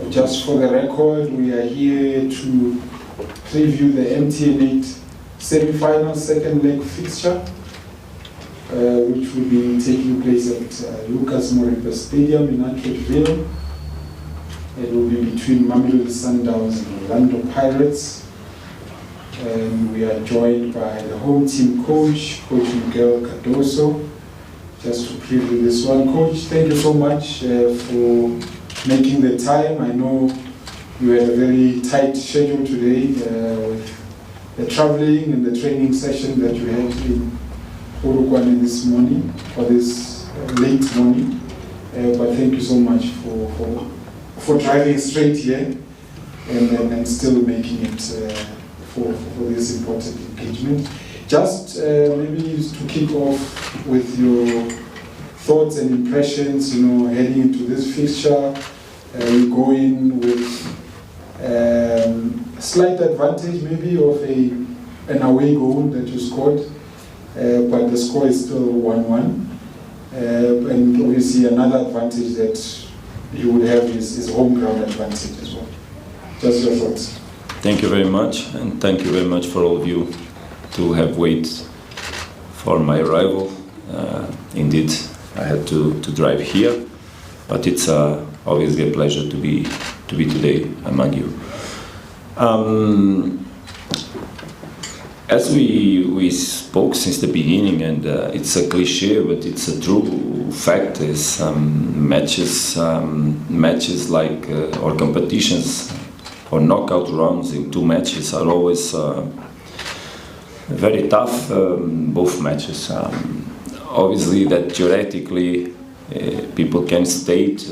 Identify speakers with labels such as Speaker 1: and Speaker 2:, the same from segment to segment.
Speaker 1: Just for the record, we are here to preview the MTN 8 semi-final second leg fixture, which will be taking place at Lucas Moripe Stadium in Pretoria. It will be between Mamelodi Sundowns and Orlando Pirates. And we are joined by the home team coach, Coach Miguel Cardoso, just to preview this one. Coach, thank you so much for making the time. I know you had a very tight schedule today with the traveling and the training session that you had in Uruguay this morning, or this late morning. But thank you so much for driving straight here and still making it for this important engagement. Just maybe to kick off with your thoughts and impressions, heading into this fixture, we go in with a slight advantage maybe of an away goal that you scored, but the score is still 1-1. And obviously another advantage that you would have is home ground advantage as well. Just your thoughts.
Speaker 2: Thank you very much, and thank you very much for all of you to have waited for my arrival. Indeed, I had to drive here, but it's obviously a pleasure to be today among you. As we spoke since the beginning, and it's a cliche, but it's a true fact, is matches like or competitions or knockout rounds in two matches are always very tough, both matches. Obviously that theoretically people can state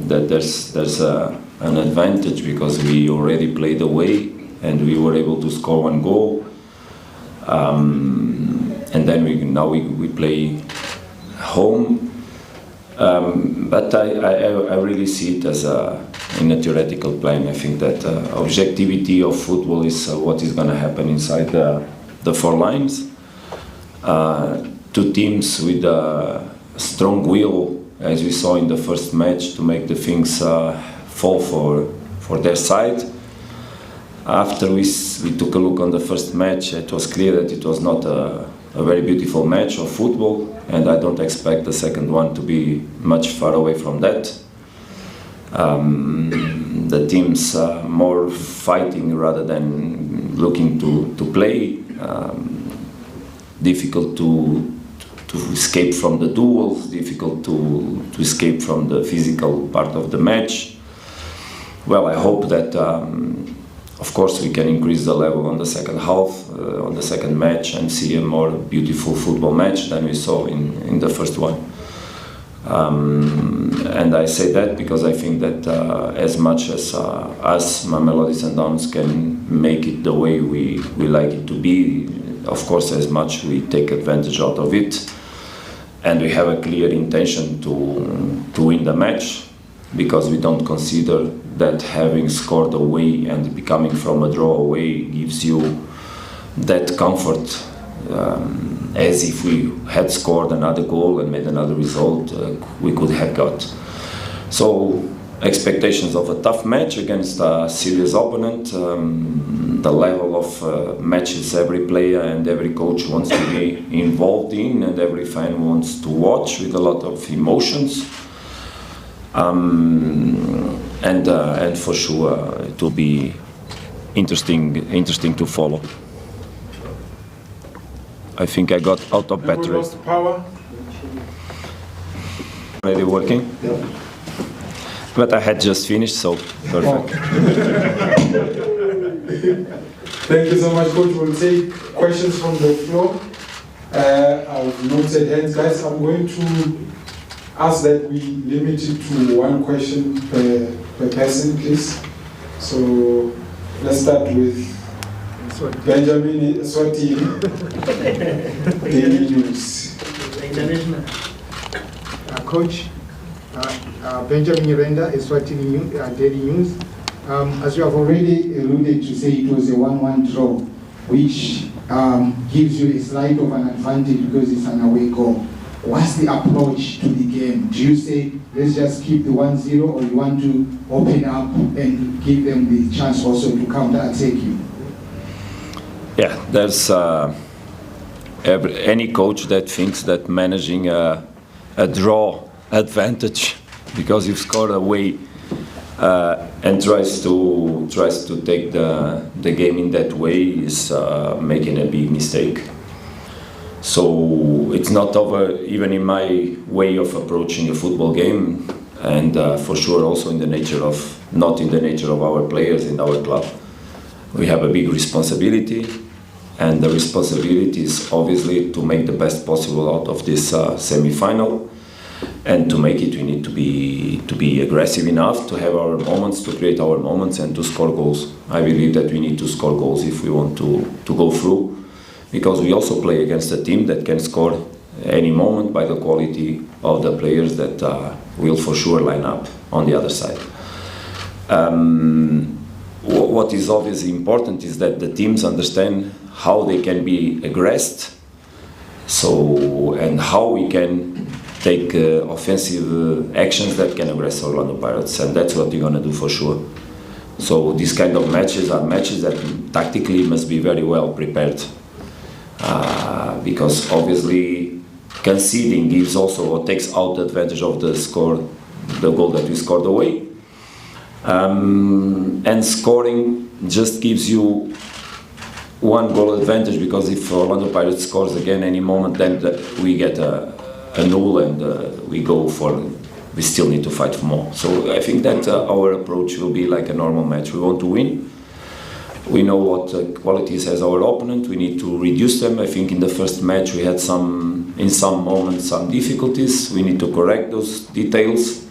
Speaker 2: that there's an advantage because we already played away and we were able to score one goal. And then we play home, but I really see it as in a theoretical plan. I think that objectivity of football is what is going to happen inside the four lines. Two teams with a strong will, as we saw in the first match, to make the things fall for their side. After we took a look on the first match, it was clear that it was not a very beautiful match of football, and I don't expect the second one to be much far away from that. The teams more fighting rather than looking to play. Difficult to escape from the duels, difficult to escape from the physical part of the match. Well, I hope that of course we can increase the level on the second half, on the second match, and see a more beautiful football match than we saw in the first one. And I say that because I think that as much as us, Mamelodi Sundowns, can make it the way we like it to be, of course as much we take advantage out of it, and we have a clear intention to win the match, because we don't consider that having scored away and becoming from a draw away gives you that comfort, as if we had scored another goal and made another result, we could have got. So expectations of a tough match against a serious opponent, the level of matches every player and every coach wants to be involved in, and every fan wants to watch with a lot of emotions. And for sure it will be interesting to follow. I think I got out of batteries.
Speaker 1: Power.
Speaker 2: Already working?
Speaker 1: Yeah.
Speaker 2: But I had just finished, so perfect.
Speaker 1: Thank you so much, Coach. We'll take questions from the floor. I've noted hands. Guys, I'm going to ask that we limit it to one question per person, please. So let's start with Benjamin Swati, Daily News.
Speaker 3: International. Coach, Benjamin Irenda, Eswatini Daily News. As you have already alluded to, say it was a 1-1 draw, which gives you a slight of an advantage because it's an away goal. what's the approach to the game? Do you say, let's just keep the 1-0, or you want to open up and give them the chance also to counter-attack you?
Speaker 2: Yeah, there's any coach that thinks that managing a draw advantage because you've scored away and tries to take the game in that way is making a big mistake. So it's not over even in my way of approaching a football game, and for sure also in the nature of not in the nature of our players in our club. We have a big responsibility, and the responsibility is obviously to make the best possible out of this semi-final. And to make it, we need to be aggressive enough to have our moments, to create our moments, and to score goals. I believe that we need to score goals if we want to go through, because we also play against a team that can score any moment by the quality of the players that will for sure line up on the other side. What is obviously important is that the teams understand how they can be aggressed, and how we can take offensive actions that can aggress Orlando Pirates, and that's what we're going to do for sure. So these kind of matches are matches that tactically must be very well prepared, because obviously conceding gives also or takes out the advantage of the goal that we scored away, and scoring just gives you one goal advantage, because if Orlando Pirates scores again any moment, then we get a null, and we still need to fight for more. So I think that our approach will be like a normal match. We want to win. We know what qualities has our opponent. We need to reduce them. I think in the first match we had in some moments some difficulties. We need to correct those details,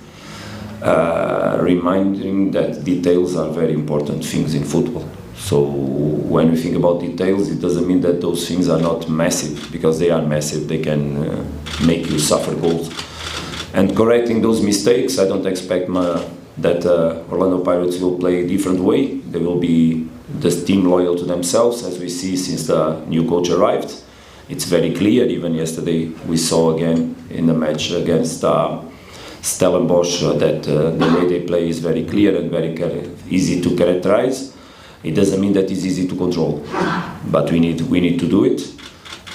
Speaker 2: reminding that details are very important things in football. So when we think about details, it doesn't mean that those things are not massive, because they are massive. They can make you suffer goals. And correcting those mistakes, I don't expect that Orlando Pirates will play a different way. They will be the team loyal to themselves, as we see since the new coach arrived. It's very clear. Even yesterday we saw again in the match against Stellenbosch that the way they play is very clear and very easy to characterize. It doesn't mean that it's easy to control, but we need to do it,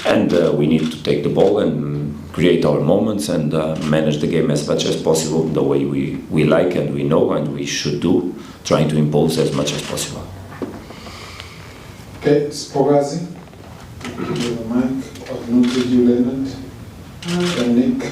Speaker 2: and we need to take the ball and create our moments and manage the game as much as possible the way we like and we know and we should do, trying to impose as much as possible.
Speaker 1: Okay, Spogazi, Mike, I've noted you, Leonard, and Nick.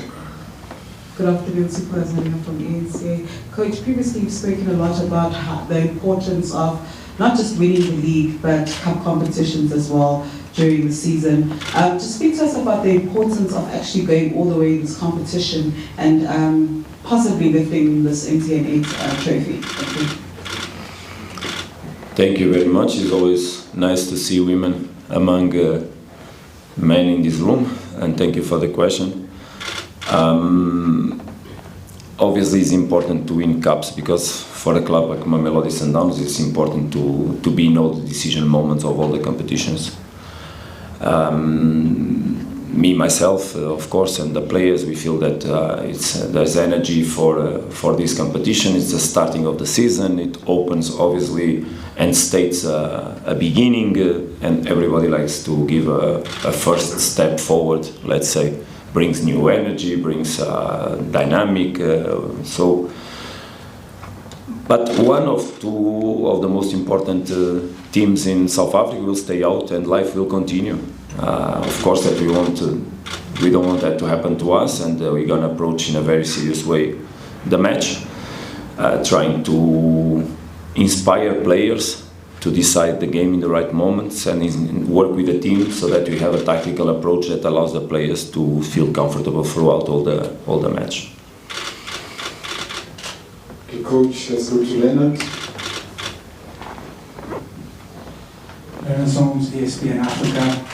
Speaker 4: Good afternoon, Supervisor from ANC. Coach, previously you've spoken a lot about the importance of not just winning the league, but cup competitions as well during the season. Just speak to us about the importance of actually going all the way in this competition and possibly lifting this MTN 8 trophy.
Speaker 2: Thank you very much. It's always nice to see women among men in this room, and thank you for the question. Obviously it's important to win cups, because for a club like Mamelodi Sundowns it's important to be in all the decision moments of all the competitions. Me, myself, of course, and the players, we feel that there's energy for this competition. It's the starting of the season. It opens, obviously, and states a beginning, and everybody likes to give a first step forward, let's say. Brings new energy, brings dynamic. But one of two of the most important teams in South Africa will stay out, and life will continue. Of course, that we don't want that to happen to us, and we're going to approach in a very serious way the match, trying to inspire players to decide the game in the right moments and work with the team so that we have a tactical approach that allows the players to feel comfortable throughout all the match.
Speaker 1: Okay, Coach, let's go to Leonard.
Speaker 5: Leonard Songs, ESPN Africa.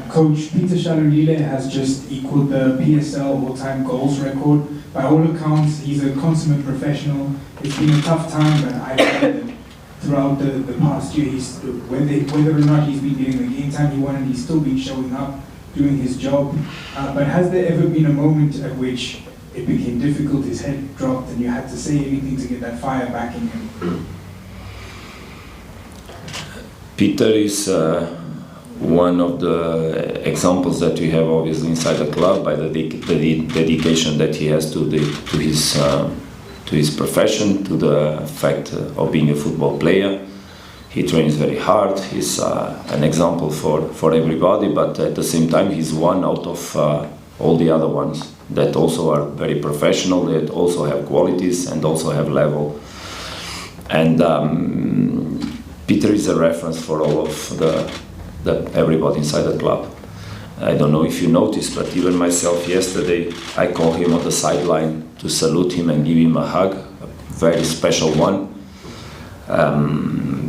Speaker 5: Coach, Peter Shalulile has just equaled the PSL all-time goals record. By all accounts, he's a consummate professional. It's been a tough time, but I find that throughout the past year, whether or not he's been getting the game time he wanted, he's still been showing up. doing his job. But has there ever been a moment at which it became difficult, his head dropped, and you had to say anything to get that fire back in him?
Speaker 2: Peter is one of the examples that we have obviously inside the club by the dedication that he has to his profession, to the fact of being a football player. He trains very hard. He's an example for everybody, but at the same time he's one out of all the other ones that also are very professional, that also have qualities and also have level. And Peter is a reference for all of everybody inside the club. I don't know if you noticed, but even myself yesterday, I called him on the sideline to salute him and give him a hug, a very special one,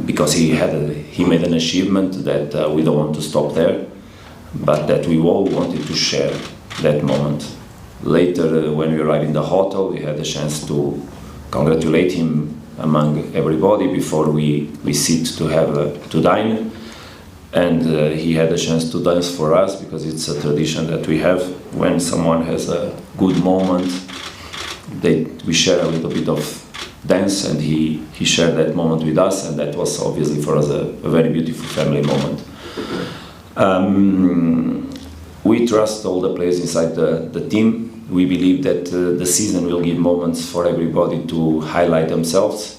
Speaker 2: because he made an achievement that we don't want to stop there, but that we all wanted to share that moment. Later, when we arrived in the hotel, we had a chance to congratulate him among everybody before we sit to dine. And he had a chance to dance for us, because it's a tradition that we have. When someone has a good moment, we share a little bit of dance, and he shared that moment with us, and that was obviously for us a very beautiful family moment. We trust all the players inside the team. We believe that the season will give moments for everybody to highlight themselves.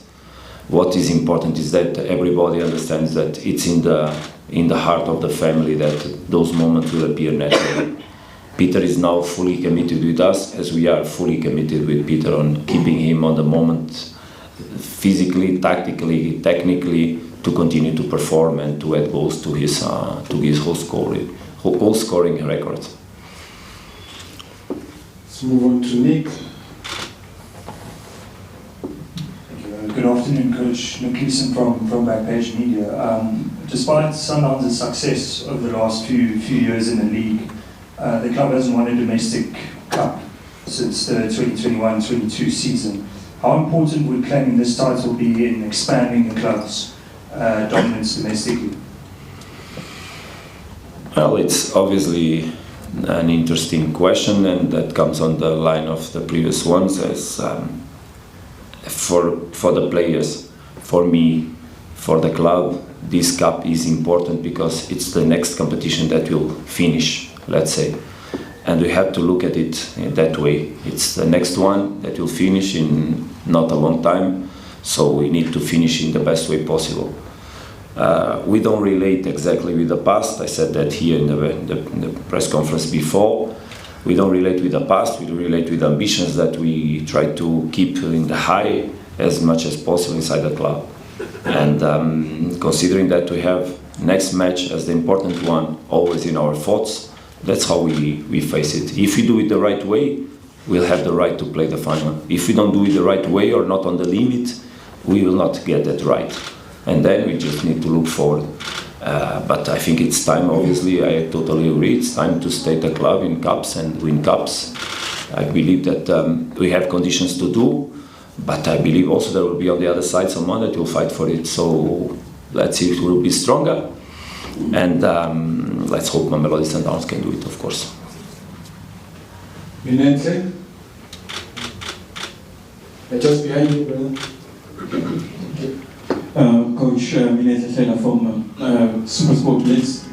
Speaker 2: What is important is that everybody understands that it's in the heart of the family that those moments will appear naturally. Peter is now fully committed with us, as we are fully committed with Peter on keeping him on the moment, physically, tactically, technically, to continue to perform and to add goals to his goal scoring record.
Speaker 1: Let's move on to Nick.
Speaker 6: Good afternoon, Coach. Nick Leeson from Backpage Media. Despite Sundowns' success over the last few years in the league, the club hasn't won a domestic cup since the 2021-22 season. How important would claiming this title be in expanding the club's dominance domestically?
Speaker 2: Well, it's obviously an interesting question, and that comes on the line of the previous ones. As for the players, for me, for the club, this cup is important because it's the next competition that will finish, let's say, and we have to look at it in that way. It's the next one that will finish in not a long time, so we need to finish in the best way possible. We don't relate exactly with the past. I said that here in the press conference before. We don't relate with the past, we relate with ambitions that we try to keep in the high as much as possible inside the club. And considering that we have next match as the important one always in our thoughts, that's how we face it. If we do it the right way, we'll have the right to play the final. If we don't do it the right way or not on the limit, we will not get that right. And then we just need to look forward. But I think it's time, obviously, I totally agree, it's time to stay the club in cups and win cups. I believe that we have conditions to do, but I believe also there will be on the other side someone that will fight for it. So let's see if it will be stronger, and let's hope Mamelodi Sundowns can do it, of course.
Speaker 1: Minente? Just behind you, brother.
Speaker 7: Coach Minete from Supersport Blitz.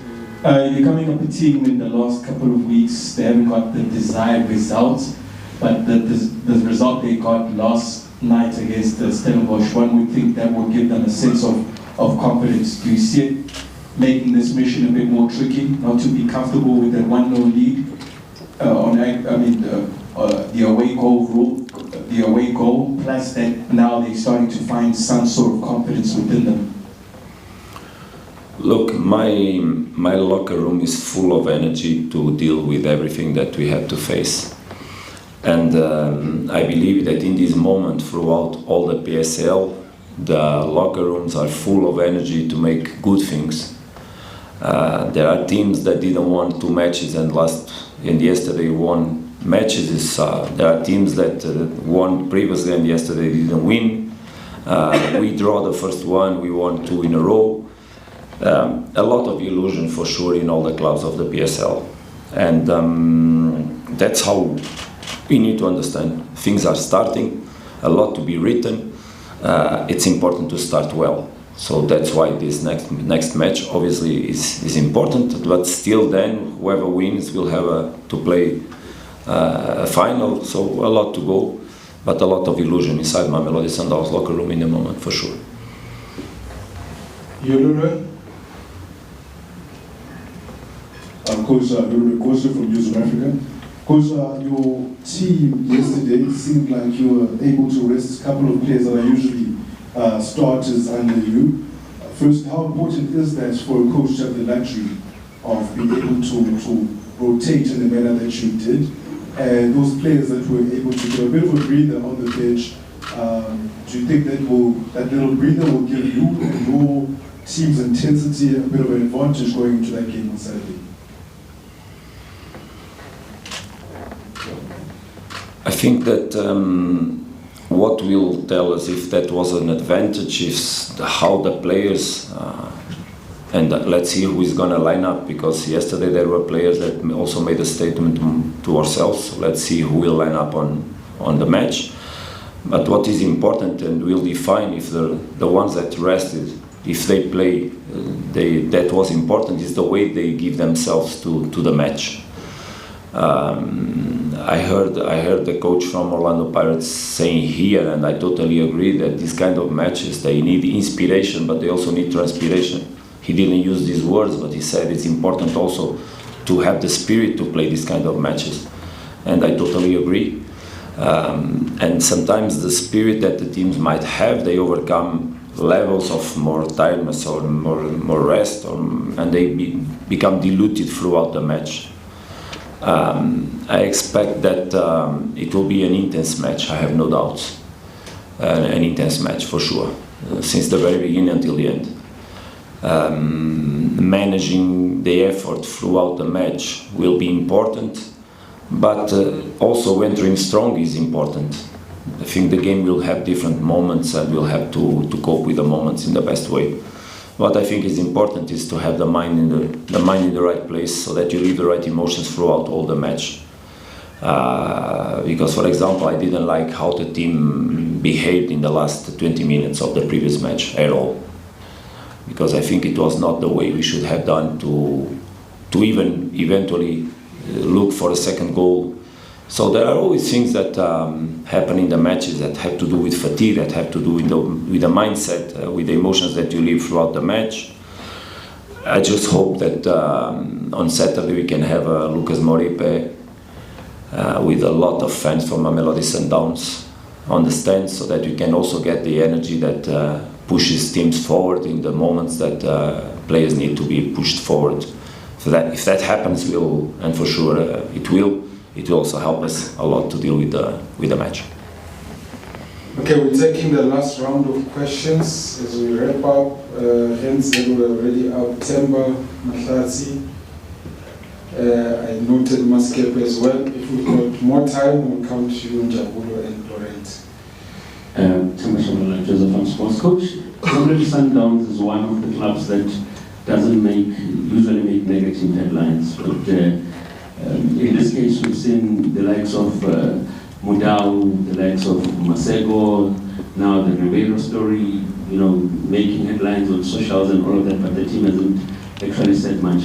Speaker 7: You're coming up a team in the last couple of weeks. They haven't got the desired results, but the result they got last night against the Stellenbosch, one would think that would give them a sense of confidence. Do you see it making this mission a bit more tricky, not to be comfortable with that 1-0 lead the away goal rule? The away goal, plus that now they're starting to find some sort of confidence within them?
Speaker 2: Look, my locker room is full of energy to deal with everything that we have to face. And I believe that in this moment, throughout all the PSL, the locker rooms are full of energy to make good things. There are teams that didn't win 2 matches and yesterday won matches. There are teams that won previously and yesterday didn't win. We draw the first one, we won 2 in a row. A lot of illusion for sure in all the clubs of the PSL. And that's how we need to understand. Things are starting, a lot to be written. It's important to start well. So that's why this next match obviously is important, but still then whoever wins will have to play a final, so a lot to go, but a lot of illusion inside Mamelodi Sundowns locker room in the moment for sure.
Speaker 1: Shalulile?
Speaker 8: Coach, Coach from News of Africa. Coach, your team yesterday seemed like you were able to rest a couple of players that are usually starters under you. First, how important is that for a coach to have the luxury of being able to rotate in the manner that you did? And those players that were able to get a bit of a breather on the bench, do you think that little breather will give you and your team's intensity a bit of an advantage going into that game on Saturday?
Speaker 2: I think that what will tell us if that was an advantage is how the players, and let's see who is going to line up, because yesterday there were players that also made a statement to ourselves. So let's see who will line up on the match. But what is important and will define if the ones that rested, if they play, that was important, is the way they give themselves to the match. I heard the coach from Orlando Pirates saying here, and I totally agree, that these kind of matches, they need inspiration, but they also need transpiration. He didn't use these words, but he said it's important also to have the spirit to play these kind of matches, and I totally agree. And sometimes the spirit that the teams might have, they overcome levels of more tiredness or more rest, and they become diluted throughout the match. I expect that it will be an intense match, I have no doubts. An intense match for sure, since the very beginning until the end. Managing the effort throughout the match will be important, but also entering strong is important. I think the game will have different moments and we'll have to cope with the moments in the best way. What I think is important is to have the mind in the right place, so that you leave the right emotions throughout all the match. Because, for example, I didn't like how the team behaved in the last 20 minutes of the previous match at all. Because I think it was not the way we should have done to even eventually look for a second goal. So there are always things that happen in the matches that have to do with fatigue, that have to do with the mindset, with the emotions that you live throughout the match. I just hope that on Saturday we can have Lucas Moripe with a lot of fans from Mamelodi Sundowns on the stands, so that we can also get the energy that pushes teams forward in the moments that players need to be pushed forward. So that if that happens, and for sure it will also help us a lot to deal with the match.
Speaker 1: Okay, we're taking the last round of questions as we wrap up. Hands that were already up, Temba, Mahlatsi. I noted Maskepe as well. If we've got more time, we'll come to you, Njabulo and Laurent.
Speaker 9: Temba Shalulile, Joseph from Sports Coach. Mamelodi Sundowns is one of the clubs that doesn't usually make negative headlines, but in this case we've seen the likes of Mudau, the likes of Masego, now the Ribeiro story, making headlines on socials and all of that, but the team hasn't actually said much.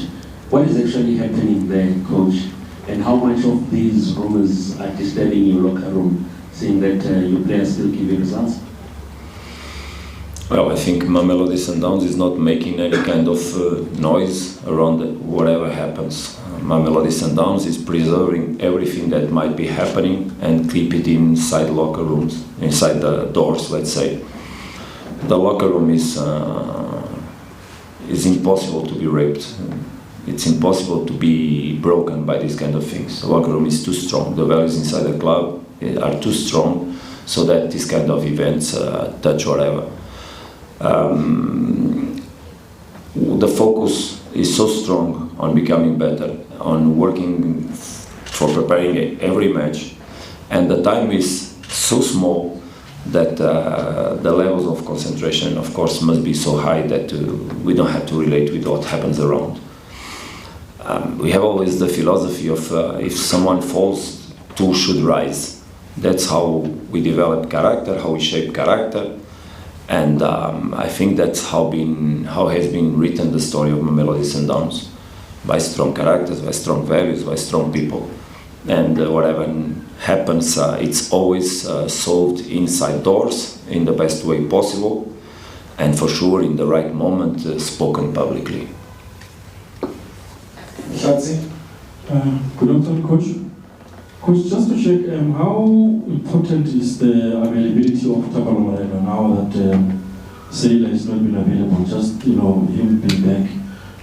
Speaker 9: What is actually happening there, Coach? And how much of these rumors are disturbing your locker room, seeing that your players still give you results?
Speaker 2: Well, I think Mamelodi Sundowns is not making any kind of noise around whatever happens. Mamelodi Sundowns is preserving everything that might be happening and keep it inside locker rooms, inside the doors, let's say. The locker room is impossible to be raped. It's impossible to be broken by these kind of things. The locker room is too strong. The values inside the club are too strong, so that these kind of events touch whatever. The focus is so strong on becoming better, on working for preparing every match, and the time is so small that the levels of concentration, of course, must be so high that we don't have to relate with what happens around. we have always the philosophy of if someone falls, two should rise. That's how we develop character, how we shape character, and I think that's how has been written the story of Mamelodi Sundowns, by strong characters, by strong values, by strong people, and whatever happens, it's always solved inside doors in the best way possible, and for sure in the right moment, spoken publicly.
Speaker 1: Shatsi?
Speaker 7: Good afternoon, Coach. Coach, just to check, how important is the availability of Thapelo Moreno now that Sailor has not been available? Just, him being back.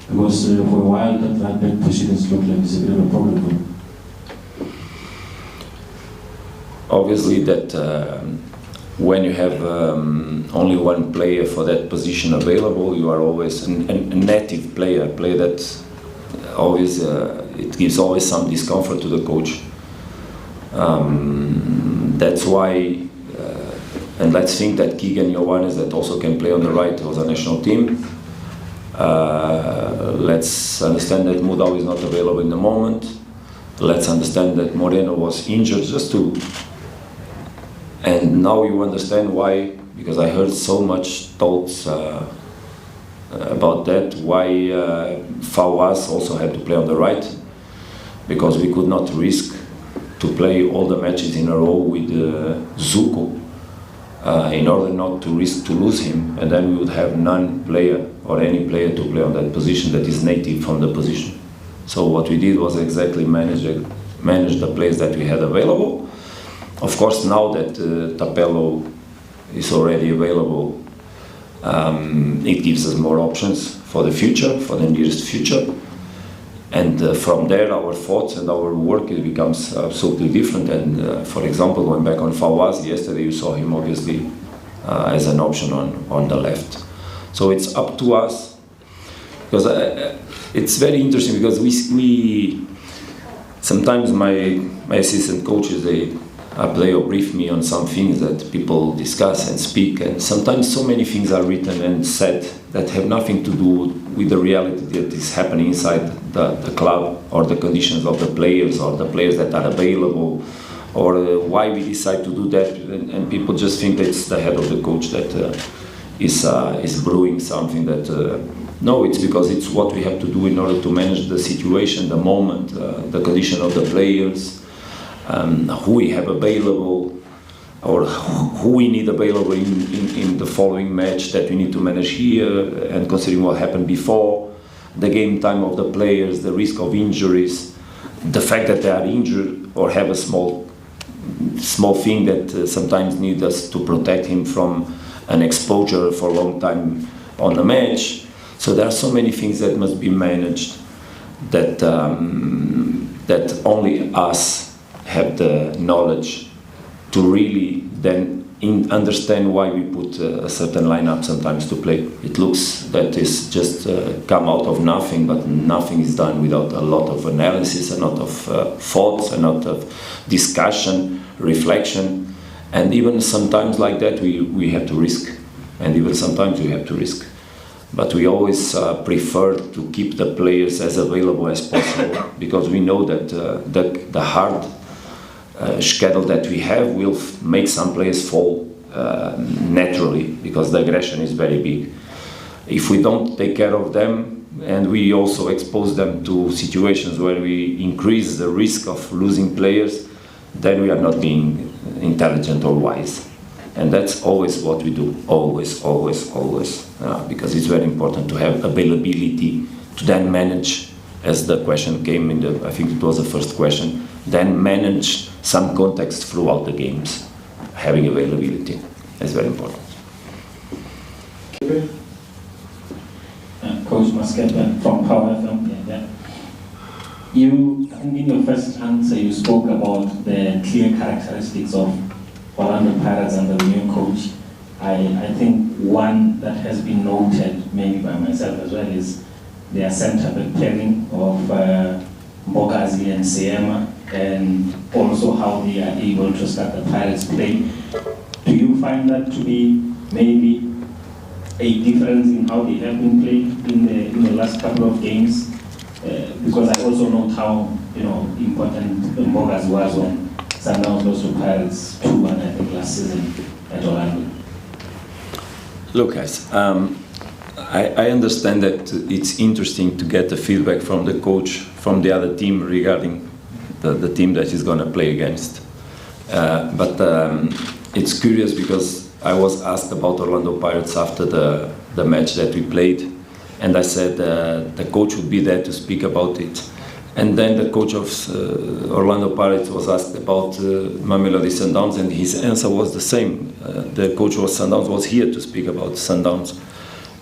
Speaker 7: Because for a while that back positions looked like it's a bit of a problem for him.
Speaker 2: Obviously that when you have only one player for that position available, you are always a native player, a player that always, it gives always some discomfort to the coach. That's why, and let's think that Keegan Johannes, that also can play on the right, was a national team. Let's understand that Mudau is not available in the moment. Let's understand that Moreno was injured and now you understand why, because I heard so much thoughts about that, why Fawaz also had to play on the right, because we could not risk to play all the matches in a row with Zuko in order not to risk to lose him, and then we would have none player or any player to play on that position that is native from the position. So what we did was exactly manage the players that we had available. Of course, now that Thapelo is already available, it gives us more options for the future, for the nearest future. And from there, our thoughts and our work, it becomes absolutely different. And for example, going back on Fawaz, yesterday you saw him obviously as an option on the left. So it's up to us, because it's very interesting, because we sometimes my assistant coaches, they play or brief me on some things that people discuss and speak, and sometimes so many things are written and said that have nothing to do with the reality that is happening inside the club, or the conditions of the players, or the players that are available, or why we decide to do that, and people just think that it's the head of the coach that is brewing something that no, it's because it's what we have to do in order to manage the situation, the moment, the condition of the players, who we have available, or who we need available in the following match that we need to manage here, and considering what happened before, the game time of the players, the risk of injuries, the fact that they are injured or have a small thing that sometimes need us to protect him from an exposure for a long time on the match. So there are so many things that must be managed that that only us have the knowledge to really then understand why we put a certain lineup sometimes to play. It looks that is just come out of nothing, but nothing is done without a lot of analysis, a lot of thoughts, a lot of discussion, reflection, and even sometimes like that we have to risk, and even sometimes we have to risk. But we always prefer to keep the players as available as possible, because we know that the hard schedule that we have will make some players fall naturally, because the aggression is very big. If we don't take care of them, and we also expose them to situations where we increase the risk of losing players, then we are not being intelligent or wise. And that's always what we do, always, because it's very important to have availability to then manage, as the question came in I think it was the first question, then manage some context throughout the games. Having availability is very important.
Speaker 9: Coach Maskepa from Power FM. Yeah. I think in your first answer you spoke about the clear characteristics of Orlando Pirates under the new coach. I think one that has been noted, maybe by myself as well, is their centre-back pairing of Mbokazi and Seema, and also how they are able to start the Pirates play. Do you find that to be maybe a difference in how they have been played in the last couple of games?
Speaker 10: because I also know how important Mbogas was when Sundowns lost to Pirates 2-1, I think, last season at Orlando.
Speaker 2: Lucas, I understand that it's interesting to get the feedback from the coach from the other team regarding the team that he's going to play against. But it's curious because I was asked about Orlando Pirates after the match that we played, and I said the coach would be there to speak about it. And then the coach of Orlando Pirates was asked about Mamelodi Sundowns, and his answer was the same. The coach of Sundowns was here to speak about Sundowns.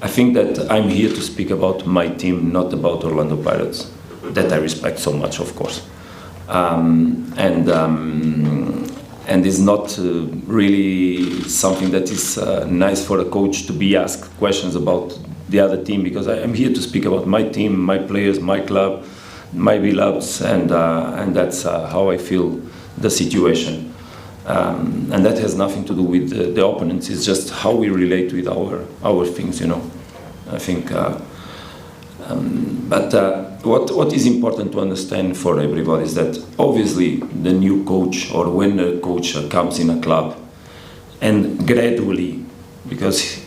Speaker 2: I think that I'm here to speak about my team, not about Orlando Pirates, that I respect so much, of course. And it's not really something that is nice for a coach to be asked questions about the other team, because I'm here to speak about my team, my players, my club, my beloveds, and that's how I feel the situation. And that has nothing to do with the opponents. It's just how we relate with our things, I think. But what is important to understand for everybody is that obviously the new coach, or when a coach comes in a club, and gradually, because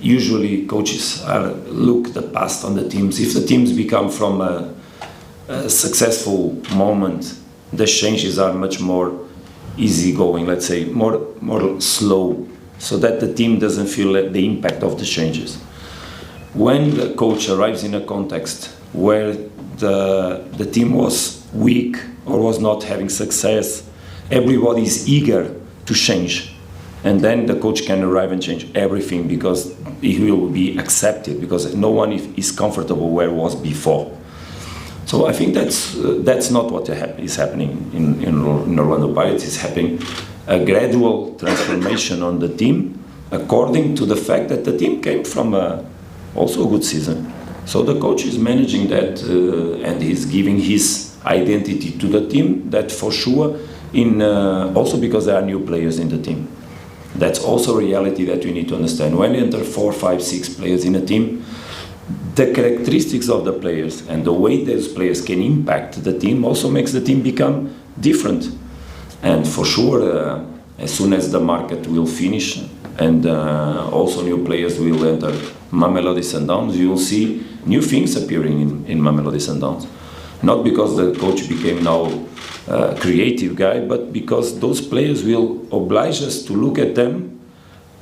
Speaker 2: usually coaches look the past on the teams. If the teams become from a successful moment, the changes are much more easygoing, let's say, more slow, so that the team doesn't feel the impact of the changes. When the coach arrives in a context where the team was weak or was not having success, everybody is eager to change. And then the coach can arrive and change everything because he will be accepted, because no one is comfortable where it was before. So I think that's not what is happening in Orlando Pirates. It's happening a gradual transformation on the team according to the fact that the team came from also a good season. So the coach is managing that and he's giving his identity to the team, that for sure, also because there are new players in the team. That's also a reality that we need to understand. When you enter 4, 5, 6 players in a team, the characteristics of the players and the way those players can impact the team also makes the team become different. And for sure, as soon as the market will finish and also new players will enter Mamelodi Sundowns, you will see new things appearing in Mamelodi Sundowns. Not because the coach became now a creative guy, but because those players will oblige us to look at them,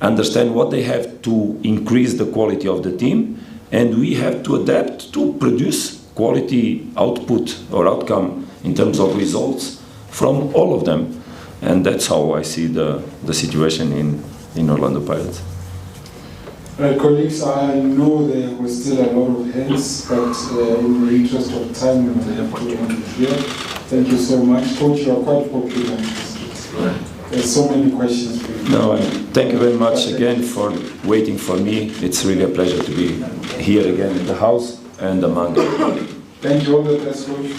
Speaker 2: understand what they have to increase the quality of the team, and we have to adapt to produce quality output or outcome in terms of results from all of them. And that's how I see the situation in Orlando Pirates.
Speaker 1: Right, colleagues, I know there was still a lot of hands, but in the interest of time, we have to end here. Thank you so much. Coach, you are quite popular in this case. There's so many questions for you.
Speaker 2: No, thank you very much again for waiting for me. It's really a pleasure to be here again in the house and among everybody.
Speaker 1: Thank you all the best, coach.